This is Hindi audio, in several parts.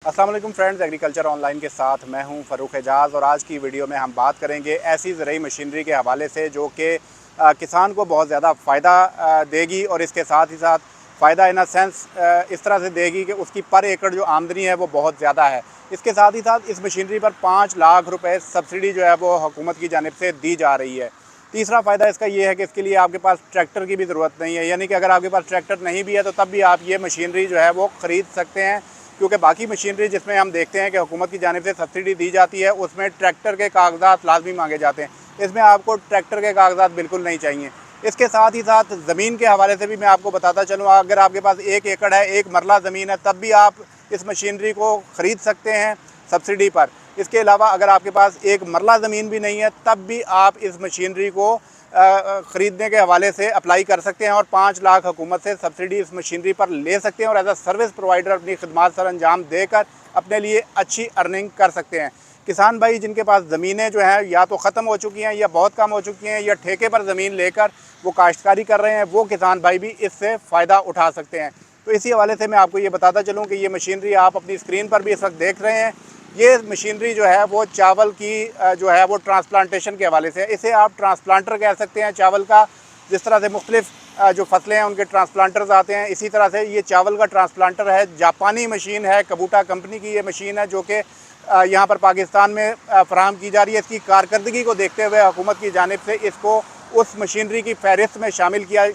अस्सलाम वालेकुम फ्रेंड्स, एग्रीकल्चर ऑनलाइन के साथ मैं हूं फ़रूक एजाज़। और आज की वीडियो में हम बात करेंगे ऐसी ज़रूरी मशीनरी के हवाले से जो कि किसान को बहुत ज़्यादा फ़ायदा देगी। और इसके साथ ही साथ फ़ायदा इन अ सेंस इस तरह से देगी कि उसकी पर एकड़ जो आमदनी है वो बहुत ज़्यादा है। इसके साथ ही साथ इस मशीनरी पर 5 लाख रुपए सब्सिडी जो है वो हुकूमत की जानिब से दी जा रही है। तीसरा फ़ायदा इसका ये है कि इसके लिए आपके पास ट्रैक्टर की भी ज़रूरत नहीं है, यानी कि अगर आपके पास ट्रैक्टर नहीं भी है तो तब भी आप ये मशीनरी जो है वो ख़रीद सकते हैं। क्योंकि बाकी मशीनरी जिसमें हम देखते हैं कि हुकूमत की जानिब से सब्सिडी दी जाती है उसमें ट्रैक्टर के कागजात लाजमी मांगे जाते हैं। इसमें आपको ट्रैक्टर के कागजात बिल्कुल नहीं चाहिए। इसके साथ ही साथ ज़मीन के हवाले से भी मैं आपको बताता चलूँ, अगर आपके पास 1 एकड़ है, 1 मरला ज़मीन है, तब भी आप इस मशीनरी को ख़रीद सकते हैं सब्सिडी पर। इसके अलावा अगर आपके पास 1 मरला ज़मीन भी नहीं है तब भी आप इस मशीनरी को ख़रीदने के हवाले से अप्लाई कर सकते हैं और 5 लाख हुकूमत से सब्सिडी इस मशीनरी पर ले सकते हैं और एज अ सर्विस प्रोवाइडर अपनी खिदमत सर अंजाम देकर अपने लिए अच्छी अर्निंग कर सकते हैं। किसान भाई जिनके पास ज़मीनें जो हैं या तो ख़त्म हो चुकी हैं या बहुत कम हो चुकी हैं या ठेके पर ज़मीन लेकर वो काश्तकारी कर रहे हैं, वो किसान भाई भी इससे फ़ायदा उठा सकते हैं। तो इसी हवाले से मैं आपको ये बताता चलूँ कि ये मशीनरी आप अपनी स्क्रीन पर भी इस वक्त देख रहे हैं। ये मशीनरी जो है वो चावल की जो है वो ट्रांसप्लांटेशन के हवाले से, इसे आप ट्रांसप्लांटर कह सकते हैं चावल का। जिस तरह से मुख्तलिफ जो फसलें हैं उनके ट्रांसप्लांटर्स आते हैं, इसी तरह से ये चावल का ट्रांसप्लांटर है। जापानी मशीन है, कबूटा कंपनी की ये मशीन है जो कि यहाँ पर पाकिस्तान में फ़राहम की जा रही है। इसकी कारकर्दगी को देखते हुए हुकूमत की जानिब से इसको उस मशीनरी की फ़हरिस्त में शामिल किया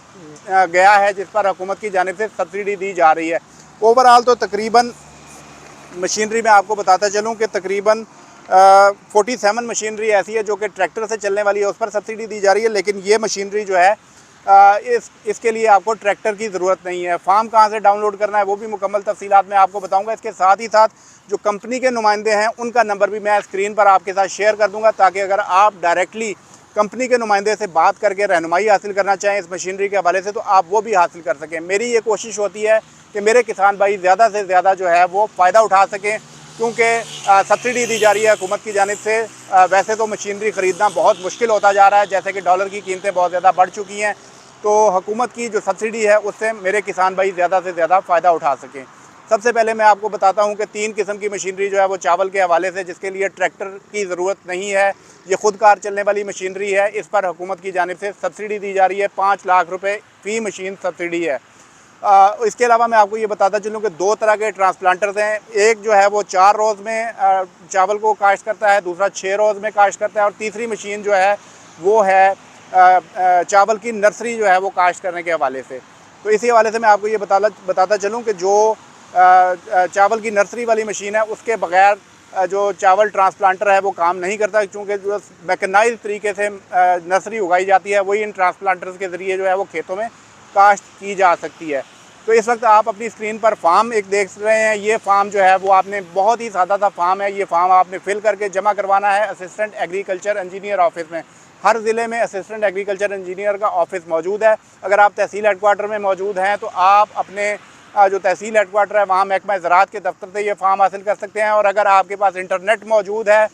गया है जिस पर हुकूमत की जानिब से सब्सिडी दी जा रही है। ओवरऑल तो तकरीबन मशीनरी में आपको बताता चलूँ कि तकरीबन 47 मशीनरी ऐसी है जो कि ट्रैक्टर से चलने वाली है, उस पर सब्सिडी दी जा रही है। लेकिन ये मशीनरी जो है इसके लिए आपको ट्रैक्टर की ज़रूरत नहीं है। फार्म कहाँ से डाउनलोड करना है वो भी मुकम्मल तफसीलात मैं आपको बताऊंगा। इसके साथ ही साथ जो कंपनी के नुमाइंदे हैं उनका नंबर भी मैं स्क्रीन पर आपके साथ शेयर कर दूँगा, ताकि अगर आप डायरेक्टली कंपनी के नुमाइंदे से बात करके रहनुमाई हासिल करना चाहें इस मशीनरी के हवाले से तो आप वो भी हासिल कर सकें। मेरी ये कोशिश होती है कि मेरे किसान भाई ज़्यादा से ज़्यादा जो है वो फ़ायदा उठा सकें, क्योंकि सब्सिडी दी जा रही है हुकूमत की जानिब से। वैसे तो मशीनरी ख़रीदना बहुत मुश्किल होता जा रहा है, जैसे कि डॉलर की कीमतें बहुत ज़्यादा बढ़ चुकी हैं। तो हुकूमत की जो सब्सिडी है उससे मेरे किसान भाई ज़्यादा से ज़्यादा फ़ायदा उठा सकें। सबसे पहले मैं आपको बताता हूं कि 3 किस्म की मशीनरी जो है वो चावल के हवाले से, जिसके लिए ट्रैक्टर की ज़रूरत नहीं है, ये ख़ुद कार चलने वाली मशीनरी है। इस पर हुकूमत की जानिब से सब्सिडी दी जा रही है, 5 लाख रुपये फ़ी मशीन सब्सिडी है। इसके अलावा मैं आपको ये बताता चलूँ कि 2 तरह के ट्रांसप्लांटर्स हैं। एक जो है वो 4 रोज़ में चावल को काश्त करता है, दूसरा 6 रोज़ में काश्त करता है और तीसरी मशीन जो है वो है चावल की नर्सरी जो है वो काश्त करने के हवाले से। तो इसी हवाले से मैं आपको ये बताता चलूँ कि जो चावल की नर्सरी वाली मशीन है उसके बगैर जो चावल ट्रांसप्लांटर है वो काम नहीं करता, क्योंकि जो मैकेनाइज्ड तरीके से नर्सरी उगाई जाती है वही इन ट्रांसप्लांटर्स के ज़रिए जो है वो खेतों में काश्त की जा सकती है। तो इस वक्त आप अपनी स्क्रीन पर फार्म एक देख रहे हैं। ये फार्म जो है वो आपने बहुत ही सादा सा फार्म है। ये फार्म आपने फिल करके जमा करवाना है असिस्टेंट एग्रीकल्चर इंजीनियर ऑफिस में। हर ज़िले में असिस्टेंट एग्रीकल्चर इंजीनियर का ऑफिस मौजूद है। अगर आप तहसील हेडक्वार्टर में मौजूद हैं तो आप अपने जो तहसील हेडक्वार्टर है वहाँ महकमा ज़राअत के दफ्तर से ये फार्म हासिल कर सकते हैं। और अगर आपके पास इंटरनेट मौजूद है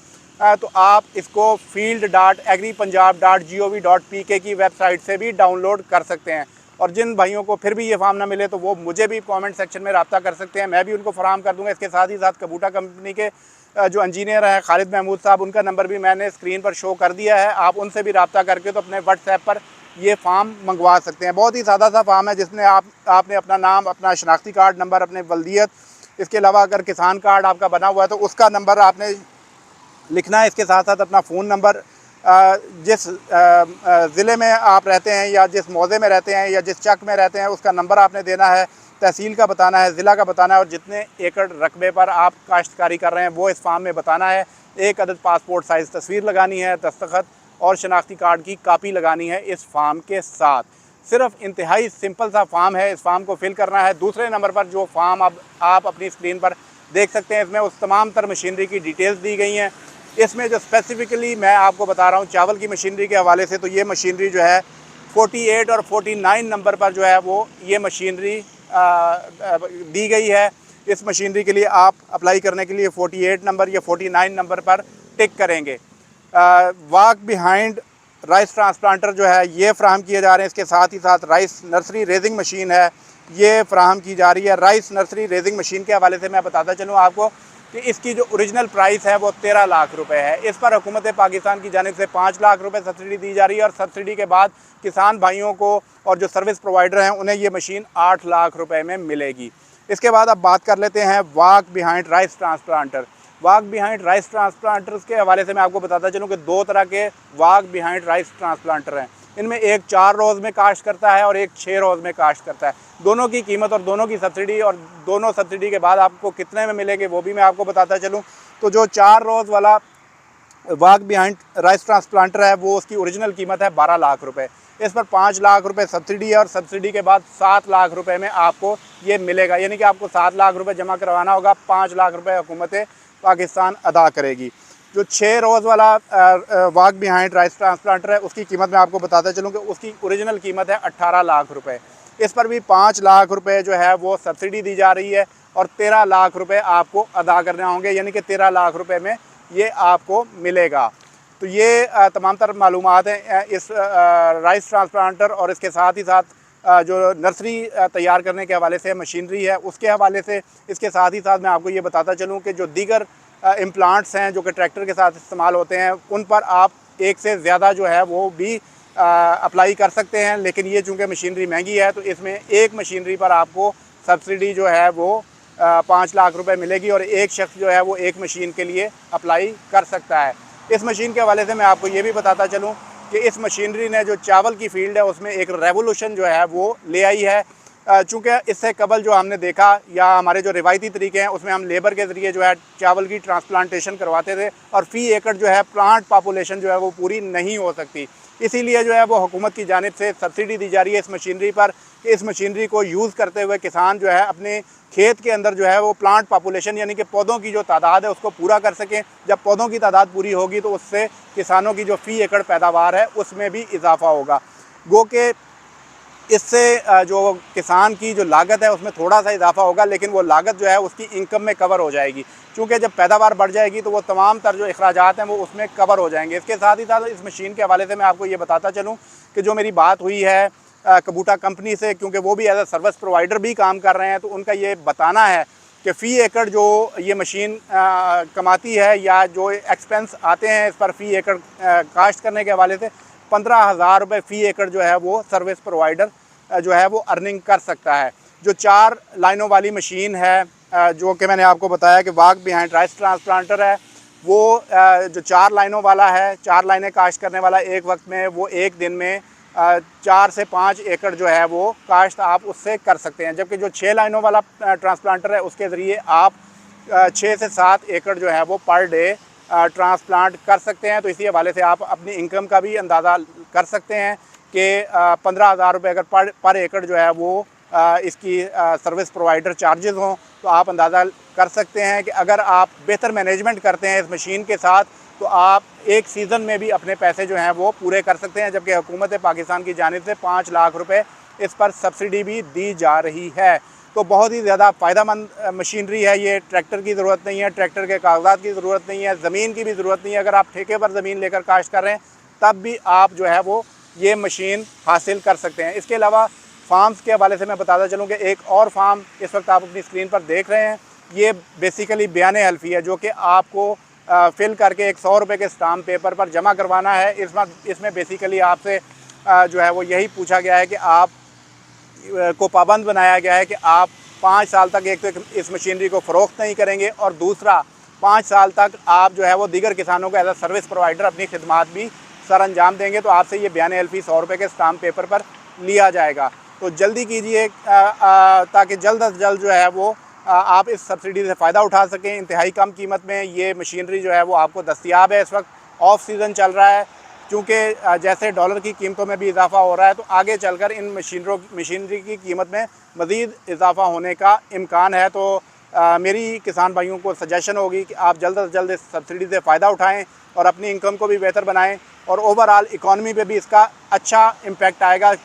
तो आप इसको field.agripunjab.gov.pk की वेबसाइट से भी डाउनलोड कर सकते हैं। और जिन भाइयों को फिर भी ये फार्म ना मिले तो वो मुझे भी कमेंट सेक्शन में रब्ता कर सकते हैं, मैं भी उनको फराहम कर दूंगा। इसके साथ ही साथ कबूटा कंपनी के जो इंजीनियर हैं खालिद महमूद साहब, उनका नंबर भी मैंने स्क्रीन पर शो कर दिया है। आप उनसे भी रब्ता करके तो अपने व्हाट्सएप पर ये फार्म मंगवा सकते हैं। बहुत ही सादा सा फार्म है जिसमें आपने अपना नाम, अपना शनाख्ती कार्ड नंबर, अपने वल्दियत, इसके अलावा अगर किसान कार्ड आपका बना हुआ है तो उसका नंबर आपने लिखना है। इसके साथ साथ अपना फ़ोन नंबर, जिस ज़िले में आप रहते हैं या जिस मौज़े में रहते हैं या जिस चक में रहते हैं उसका नंबर आपने देना है, तहसील का बताना है, ज़िला का बताना है और जितने एकड़ रकबे पर आप काश्तकारी कर रहे हैं वो इस फार्म में बताना है। एक अदद पासपोर्ट साइज़ तस्वीर लगानी है, दस्तखत और शनाख्ती कार्ड की कापी लगानी है इस फार्म के साथ। सिर्फ इंतहाई सिंपल सा फार्म है, इस फार्म को फिल करना है। दूसरे नंबर पर जो फार्म आप अपनी स्क्रीन पर देख सकते हैं, इसमें उस तमाम तर मशीनरी की डिटेल्स दी गई हैं। इसमें जो स्पेसिफ़िकली मैं आपको बता रहा हूँ चावल की मशीनरी के हवाले से, तो ये मशीनरी जो है 48 और 49 नंबर पर जो है वो ये मशीनरी दी गई है। इस मशीनरी के लिए आप अप्लाई करने के लिए 48 नंबर या 49 नंबर पर टिक करेंगे। वॉक बिहाइंड राइस ट्रांसप्लांटर जो है ये फ्राहम किए जा रहे हैं। इसके साथ ही साथ राइस नर्सरी रेजिंग मशीन है, ये फ़राहम की जा रही है। राइस नर्सरी रेजिंग मशीन के हवाले से मैं बताता चलूँ आपको कि इसकी जो ओरिजिनल प्राइस है वो 13 लाख रुपए है। इस पर हुकूमत पाकिस्तान की जानिब से 5 लाख रुपए सब्सिडी दी जा रही है और सब्सिडी के बाद किसान भाइयों को और जो सर्विस प्रोवाइडर हैं उन्हें ये मशीन 8 लाख रुपए में मिलेगी। इसके बाद अब बात कर लेते हैं वाक बिहाइंड राइस ट्रांसप्लांटर। वाक बिहाइंड राइस ट्रांसप्लांटर्स के हवाले से मैं आपको बताता चलूँ कि 2 तरह के वाक बिहाइंड राइस ट्रांसप्लांटर हैं। इनमें एक 4 रोज़ में काश्त करता है और एक 6 रोज़ में काश्त करता है। दोनों की कीमत और दोनों की सब्सिडी और दोनों सब्सिडी के बाद आपको कितने में मिलेंगे वो भी मैं आपको बताता चलूँ। तो जो 4 रोज़ वाला वाक बिहाइंड राइस ट्रांसप्लांटर है वो उसकी ओरिजिनल कीमत है 12 लाख रुपए। इस पर 5 लाख रुपए सब्सिडी है और सब्सिडी के बाद 7 लाख रुपए में आपको ये मिलेगा, यानी कि आपको 7 लाख रुपए जमा करवाना होगा, 5 लाख रुपए हुकूमत पाकिस्तान अदा करेगी। जो 6 रोज़ वाला वाक बिहाइंड राइस ट्रांसप्लांटर है उसकी कीमत मैं आपको बताता चलूँ कि उसकी ओरिजिनल कीमत है 18 लाख रुपए। इस पर भी 5 लाख रुपए जो है वो सब्सिडी दी जा रही है और 13 लाख रुपए आपको अदा करने होंगे, यानी कि 13 लाख रुपए में ये आपको मिलेगा। तो ये तमाम तर मालूमात हैं इस राइस ट्रांसप्लांटर और इसके साथ ही साथ जो नर्सरी तैयार करने के हवाले से मशीनरी है उसके हवाले से। इसके साथ ही साथ मैं आपको ये बताता चलूँ कि जो दीगर इम्प्लांट्स हैं जो कि ट्रैक्टर के साथ इस्तेमाल होते हैं उन पर आप एक से ज़्यादा जो है वो भी अप्लाई कर सकते हैं, लेकिन ये चूँकि मशीनरी महंगी है तो इसमें एक मशीनरी पर आपको सब्सिडी जो है वो 5 लाख रुपए मिलेगी और एक शख्स जो है वो एक मशीन के लिए अप्लाई कर सकता है। इस मशीन के हवाले से मैं आपको ये भी बताता चलूँ कि इस मशीनरी ने जो चावल की फील्ड है उसमें एक रेवोल्यूशन जो है वो ले आई है। चूँकि इससे कबल जो हमने देखा या हमारे जो रिवायती तरीके हैं उसमें हम लेबर के ज़रिए जो है चावल की ट्रांसप्लांटेशन करवाते थे और फ़ी एकड़ जो है प्लांट पॉपुलेशन जो है वो पूरी नहीं हो सकती। इसीलिए जो है वो हुकूमत की जानिब से सब्सिडी दी जा रही है इस मशीनरी पर। इस मशीनरी को यूज़ करते हुए किसान जो है अपने खेत के अंदर जो है वो प्लांट पॉपुलेशन यानी कि पौधों की जो तादाद है उसको पूरा कर सकें। जब पौधों की तादाद पूरी होगी तो उससे किसानों की जो फ़ी एकड़ पैदावार है उसमें भी इजाफा होगा। गो के इससे जो किसान की जो लागत है उसमें थोड़ा सा इजाफा होगा, लेकिन वो लागत जो है उसकी इनकम में कवर हो जाएगी, क्योंकि जब पैदावार बढ़ जाएगी तो वो तमाम तर जो अखराजात हैं वो उसमें कवर हो जाएंगे। इसके साथ ही साथ इस मशीन के हवाले से मैं आपको ये बताता चलूँ कि जो मेरी बात हुई है कबूटा कंपनी से, क्योंकि वो भी एज ए सर्विस प्रोवाइडर भी काम कर रहे हैं, तो उनका ये बताना है कि फ़ी एकड़ जो ये मशीन कमाती है या जो एक्सपेंस आते हैं इस पर फ़ी एकड़ काश्त करने के हवाले से 15,000 रुपये फ़ी एकड़ जो है वो सर्विस प्रोवाइडर जो है वो अर्निंग कर सकता है। जो 4 लाइनों वाली मशीन है जो कि मैंने आपको बताया कि वाक बिहाइंड राइस ट्रांसप्लांटर है, वो जो 4 लाइनों वाला है, 4 लाइनें काश्त करने वाला एक वक्त में, वो एक दिन में 4 से 5 एकड़ जो है वो काश्त आप उससे कर सकते हैं। जबकि जो 6 लाइनों वाला ट्रांसप्लांटर है उसके ज़रिए आप 6 से 7 एकड़ जो है वो पर डे ट्रांसप्लांट कर सकते हैं। तो इसी हवाले से आप अपनी इनकम का भी अंदाज़ा कर सकते हैं कि 15,000 रुपये अगर पर एकड़ जो है वो इसकी सर्विस प्रोवाइडर चार्जेस हों तो आप अंदाज़ा कर सकते हैं कि अगर आप बेहतर मैनेजमेंट करते हैं इस मशीन के साथ तो आप एक सीज़न में भी अपने पैसे जो हैं वो पूरे कर सकते हैं। जबकि हुकूमत पाकिस्तान की जानिब से 5 लाख रुपए इस पर सब्सिडी भी दी जा रही है। तो बहुत ही ज़्यादा फ़ायदेमंद मशीनरी है ये। ट्रैक्टर की ज़रूरत नहीं है, ट्रैक्टर के कागजात की ज़रूरत नहीं है, ज़मीन की भी ज़रूरत नहीं है। अगर आप ठेके पर ज़मीन लेकर काश्त कर रहे हैं तब भी आप जो है वो ये मशीन हासिल कर सकते हैं। इसके अलावा फार्म्स के हवाले से मैं बताता चलूँ कि एक और फार्म इस वक्त आप अपनी स्क्रीन पर देख रहे हैं, ये बेसिकली बयान हल्फी है जो कि आपको फिल करके एक 100 रुपये के स्टाम्प पेपर पर जमा करवाना है। इसमें बेसिकली आपसे जो है वो यही पूछा गया है कि आप को पाबंद बनाया गया है कि आप 5 साल तक एक तो इस मशीनरी को फ़रोख्त नहीं करेंगे और दूसरा 5 साल तक आप जो है वो दीगर किसानों को एज ए सर्विस प्रोवाइडर अपनी खिदमात भी सर अंजाम देंगे। तो आपसे ये बयान हल्फी 100 रुपये के स्टाम्प पेपर पर लिया जाएगा। तो जल्दी कीजिए ताकि जल्द अज जल्द जो है वो आप इस सब्सिडी से फ़ायदा उठा सकें। इंतहाई कम कीमत में ये मशीनरी जो है वो आपको दस्तयाब है। इस वक्त ऑफ सीज़न चल रहा है, चूँकि जैसे डॉलर की कीमतों में भी इजाफा हो रहा है तो आगे चलकर इन मशीनरी की कीमत में मज़ीद इजाफा होने का इम्कान है। तो मेरी किसान भाइयों को सजेशन होगी कि आप जल्द अज जल्द इस सब्सिडी से फ़ायदा उठाएँ और अपनी इनकम को भी बेहतर बनाएँ और ओवरऑल इकॉनमी पे भी इसका अच्छा इम्पैक्ट आएगा।